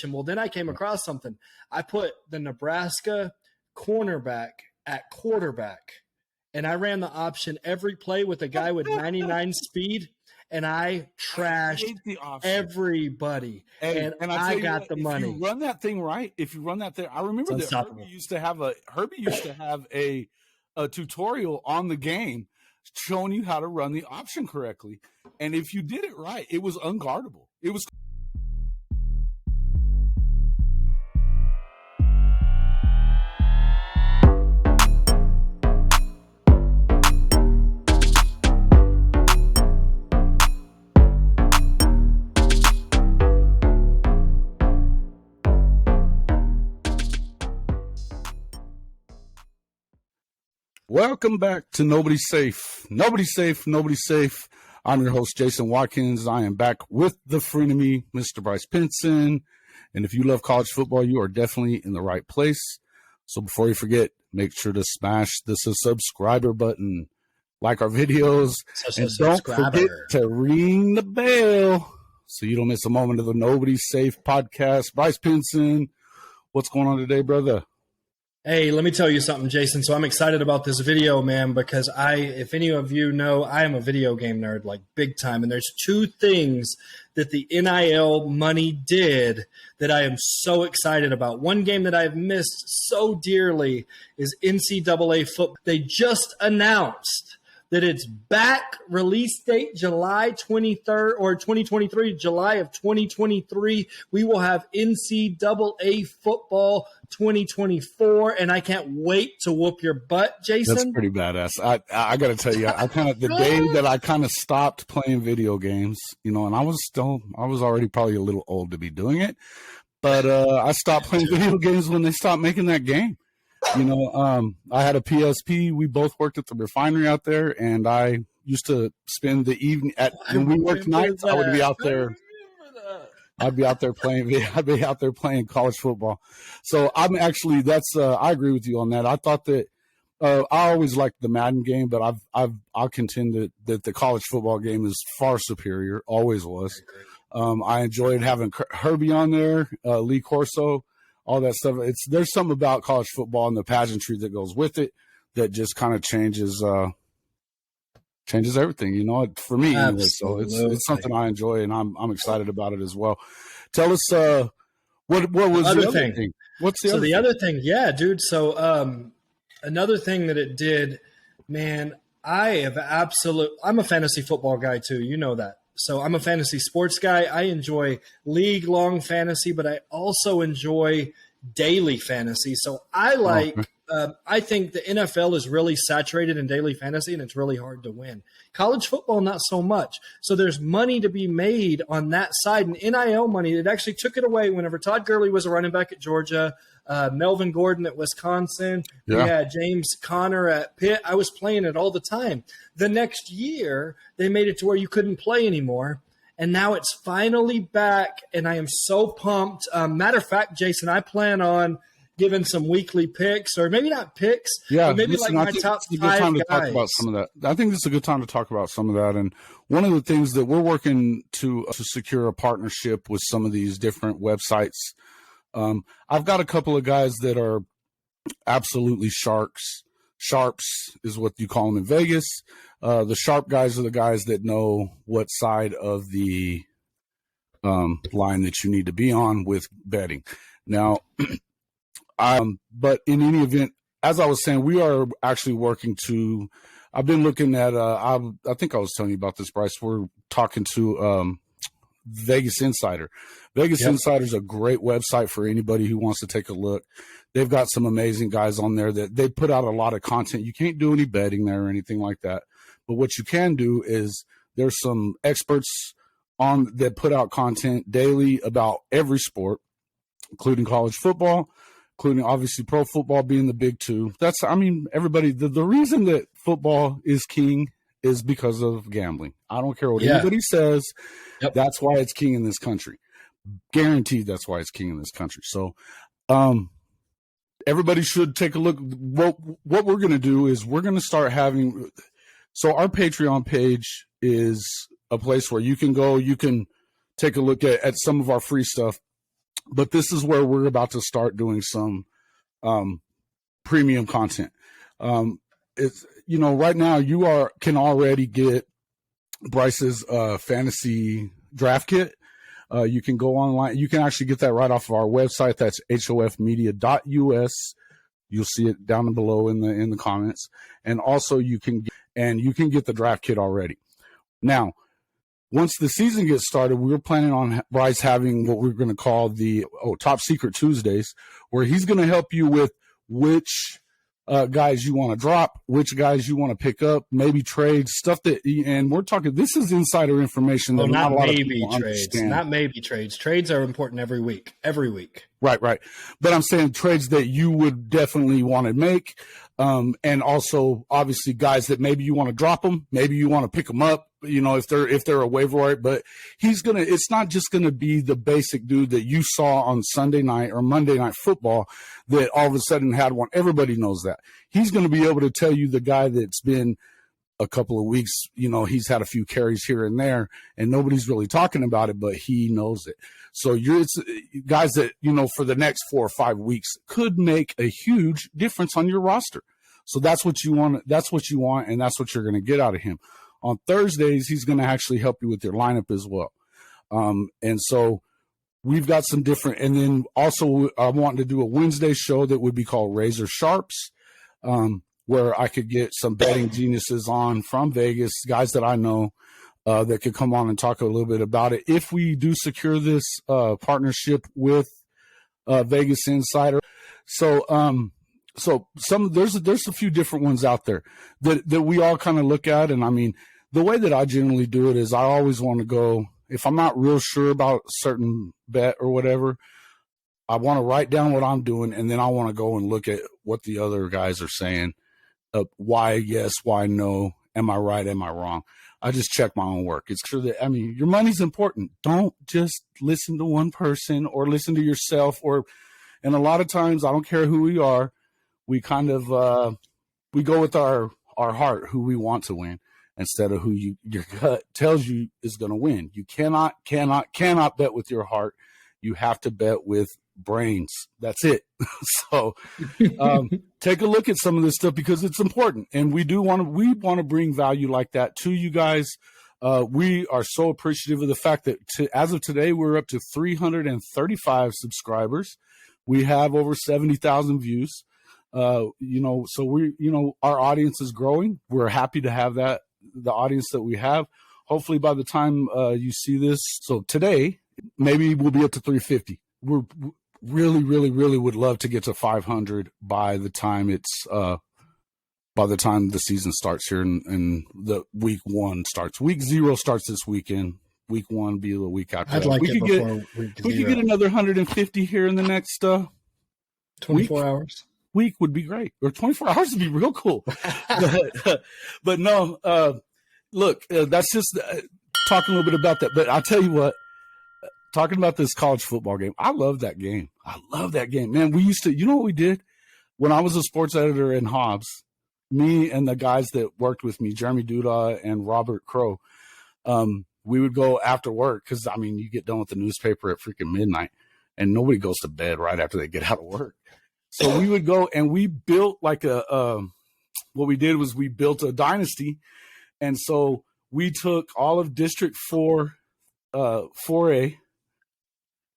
Well, then I came across something. I put the Nebraska cornerback at quarterback, and I ran the option every play with a guy with 99 speed, and I trashed everybody. Hey, and I got the money. If you run that thing right, I remember that Herbie used to have a tutorial on the game showing you how to run the option correctly. And if you did it right, it was unguardable. It was. Welcome back to Nobody's Safe. Nobody's safe. Nobody's safe. I'm your host, Jason Watkins. I am back with the frenemy, Mr. Bryce Pinson. And if you love college football, you are definitely in the right place. So before you forget, make sure to smash the subscriber button, like our videos, and don't forget to ring the bell so you don't miss a moment of the Nobody's Safe podcast. Bryce Pinson, what's going on today, brother? Hey, let me tell you something, Jason. So I'm excited about this video, man, because if any of you know, I am a video game nerd, like big time. And there's two things that the NIL money did that I am so excited about. One game that I've missed so dearly is NCAA football. They just announced that it's back, release date July 23rd or 2023, July of 2023. We will have NCAA football 2024, and I can't wait to whoop your butt, Jason. That's pretty badass. I got to tell you, the day that I kind of stopped playing video games, and I was already probably a little old to be doing it, but I stopped playing video games when they stopped making that game. I had a PSP. We both worked at the refinery out there, and I used to spend the evening when we worked nights. I would be out there. I'd be out there playing college football. So I agree with you on that. I thought that I always liked the Madden game, but I'll contend that the college football game is far superior. Always was. I enjoyed having Herbie on there, Lee Corso. All that stuff. There's something about college football and the pageantry that goes with it that just kind of changes everything, for me anyway. So it's something I enjoy, and I'm excited about it as well. Tell us what was the other thing? What's the other thing? Yeah, dude. So another thing that it did, man, I'm a fantasy football guy too. You know that. So I'm a fantasy sports guy. I enjoy league-long fantasy, but I also enjoy daily fantasy. So I think the NFL is really saturated in daily fantasy, and it's really hard to win. College football, not so much. So there's money to be made on that side. And NIL money, it actually took it away whenever Todd Gurley was a running back at Georgia, Melvin Gordon at Wisconsin. Yeah. We had James Conner at Pitt. I was playing it all the time. The next year, they made it to where you couldn't play anymore. And now it's finally back, and I am so pumped. Matter of fact, Jason, I plan on giving some weekly picks, or maybe not picks, but maybe my top 5 guys. Talk about some of that. I think this is a good time to talk about some of that. And one of the things that we're working to secure a partnership with some of these different websites. I've got a couple of guys that are absolutely sharks. Sharps is what you call them in Vegas. The sharp guys are the guys that know what side of the line that you need to be on with betting. Now, but in any event, as I was saying, we are actually working to. I've been looking at. I think I was telling you about this, Bryce. We're talking to Vegas Insider. Vegas Insider is a great website for anybody who wants to take a look. They've got some amazing guys on there that they put out a lot of content. You can't do any betting there or anything like that. But what you can do is there's some experts on that put out content daily about every sport, including college football, including obviously pro football being the big two. Everybody, the reason that football is king is because of gambling. I don't care what anybody says. Yep. That's why it's king in this country. Guaranteed that's why it's king in this country. So everybody should take a look. What we're going to do is we're going to start having – so our Patreon page is a place where you can go. You can take a look at some of our free stuff. But this is where we're about to start doing some premium content. It's, right now you can already get Bryce's fantasy draft kit. You can go online. You can actually get that right off of our website. That's hofmedia.us. You'll see it down below in the comments. And also you can get the draft kit already. Now, once the season gets started, we're planning on Bryce having what we're going to call the Top Secret Tuesdays, where he's going to help you with which guys you want to drop, which guys you want to pick up, maybe trades, stuff and we're talking, this is insider information that not a lot of people understand. Not maybe trades. Trades are important every week. Right. But I'm saying trades that you would definitely want to make. And also obviously guys that maybe you want to drop them, maybe you want to pick them up, if they're a waiver wire, but it's not just going to be the basic dude that you saw on Sunday night or Monday Night Football that all of a sudden had one. Everybody knows that. He's going to be able to tell you the guy that's been a couple of weeks, he's had a few carries here and there and nobody's really talking about it, but he knows it. So it's guys that, for the next 4 or 5 weeks could make a huge difference on your roster. So that's what you want. And that's what you're going to get out of him. On Thursdays, he's going to actually help you with your lineup as well. And so we've got some different, and then also I'm wanting to do a Wednesday show that would be called Razor Sharps, where I could get some betting geniuses on from Vegas, guys that I know that could come on and talk a little bit about it. If we do secure this partnership with Vegas Insider. So there's a few different ones out there that we all kind of look at. And I mean, the way that I generally do it is I always want to go, if I'm not real sure about a certain bet or whatever, I want to write down what I'm doing. And then I want to go and look at what the other guys are saying. Why yes, why no, am I right, am I wrong? I just check my own work. It's true that, your money's important. Don't just listen to one person or listen to yourself and a lot of times, I don't care who we are, we kind of we go with our heart, who we want to win, instead of who your gut tells you is going to win. You cannot bet with your heart. You have to bet with brains. That's it. So take a look at some of this stuff because it's important, and we want to bring value like that to you guys. We are so appreciative of the fact that as of today, we're up to 335 subscribers. We have over 70,000 views. So our audience is growing. We're happy to have the audience that we have. Hopefully by the time you see this, so today, maybe we'll be up to 350. We're really, really, really would love to get to 500 by the time the season starts here and the week 1 starts. Week 0 starts this weekend. Week 1 be the week after. I'd like it before week 0. We could get another 150 here in the next 24 hours. Week would be great, or 24 hours would be real cool. but no, look, that's just talking a little bit about that. But I'll tell you what, talking about this college football game, I love that game. Man, we used to, what we did when I was a sports editor in Hobbs, me and the guys that worked with me, Jeremy Duda and Robert Crow, we would go after work because, you get done with the newspaper at freaking midnight and nobody goes to bed right after they get out of work. So we would go and we built like what we did was we built a dynasty. And so we took all of District 4A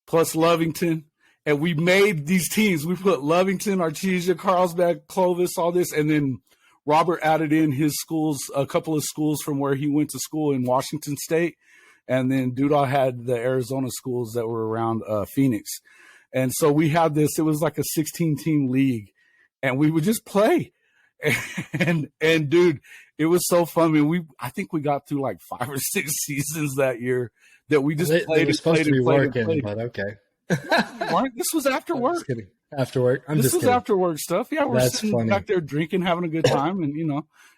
plus Lovington, and we made these teams. We put Lovington, Artesia, Carlsbad, Clovis, all this. And then Robert added in his schools, a couple of schools from where he went to school in Washington State. And then Duda had the Arizona schools that were around Phoenix. And so we had this, it was like a 16-team league, and we would just play. And dude, it was so fun. I think we got through like 5 or 6 seasons that year that we just played. But okay. This was after work. After work. This was after work stuff. Yeah, we're sitting back there drinking, having a good time, and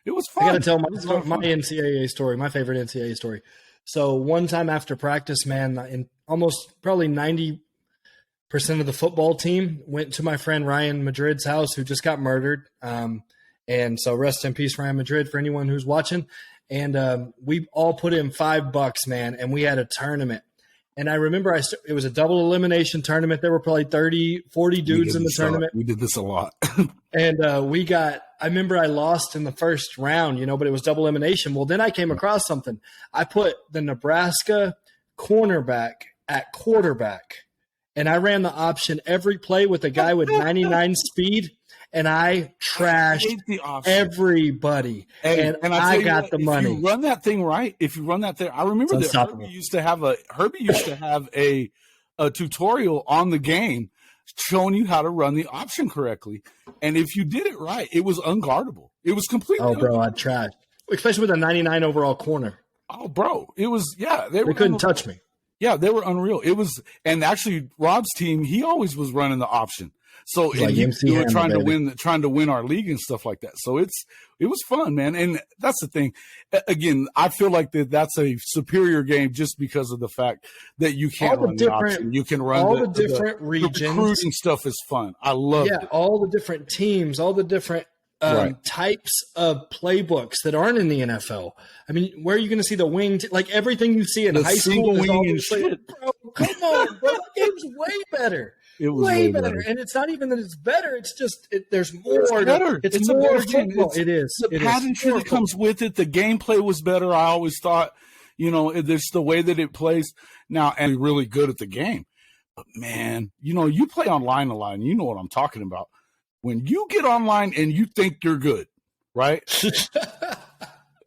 it was fun. I got to tell my NCAA story, my favorite NCAA story. So one time after practice, man, in almost probably 90% of the football team went to my friend Ryan Madrid's house, who just got murdered. And so rest in peace, Ryan Madrid, for anyone who's watching. And we all put in $5, man, and we had a tournament. And I remember it was a double elimination tournament. There were probably 30, 40 dudes in the tournament. We did this a lot. And I remember I lost in the first round, but it was double elimination. Well, then I came across something. I put the Nebraska cornerback at quarterback, and I ran the option every play with a guy with 99 speed, and I trashed everybody. And I got the money. If you run that thing right, I remember that Herbie used to have a tutorial on the game showing you how to run the option correctly. And if you did it right, it was unguardable. It was completely unguardable. I trashed. Especially with a 99 overall corner. Oh, bro. It was, they couldn't touch me. Yeah, they were unreal. It was, and actually Rob's team, he always was running the option. So and he were trying to win our league and stuff like that. So it was fun, man. And that's the thing. Again, I feel like that's a superior game just because of the fact that you can't run the option. You can run all the different regions. The recruiting stuff is fun. I love it. All the different teams, all the different types of playbooks that aren't in the NFL. I mean, where are you going to see the wing? Like everything you see in high school is all and shit. Bro, come on, bro. That game's way better. It was way better. And it's not even that it's better. It's just there's more. It's better. It's more a better football. It is. The pageantry that comes with it. The gameplay was better. I always thought, there's the way that it plays now, and really good at the game. But man, you play online a lot, and you know what I'm talking about. When you get online and you think you're good, right?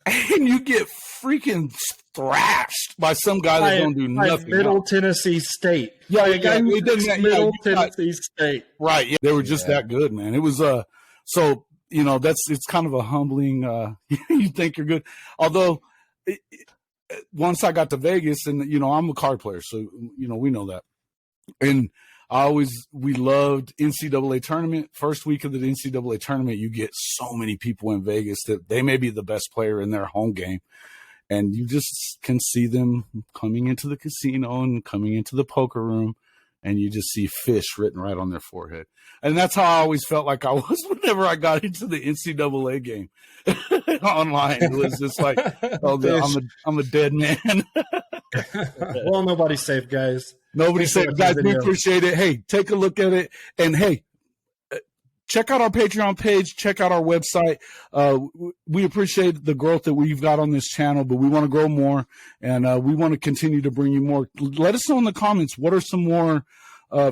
And you get freaking thrashed by some guy that don't do nothing. Middle Tennessee State. Middle Tennessee State. Right. Yeah. They were just that good, man. It was so it's kind of a humbling you think you're good. Although once I got to Vegas and I'm a card player, so we know that. And we loved NCAA tournament. First week of the NCAA tournament, you get so many people in Vegas that they may be the best player in their home game. And you just can see them coming into the casino and coming into the poker room, and you just see fish written right on their forehead. And that's how I always felt like I was whenever I got into the NCAA game online. It was just like, I'm a dead man. Well, nobody's safe, guys. Nobody's safe. Guys, we appreciate it. Hey, take a look at it. And, hey, check out our Patreon page. Check out our website. We appreciate the growth that we've got on this channel, but we want to grow more, and we want to continue to bring you more. Let us know in the comments what are some more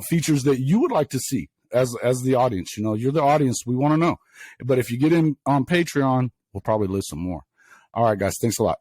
features that you would like to see as the audience. You're the audience. We want to know. But if you get in on Patreon, we'll probably list some more. All right, guys. Thanks a lot.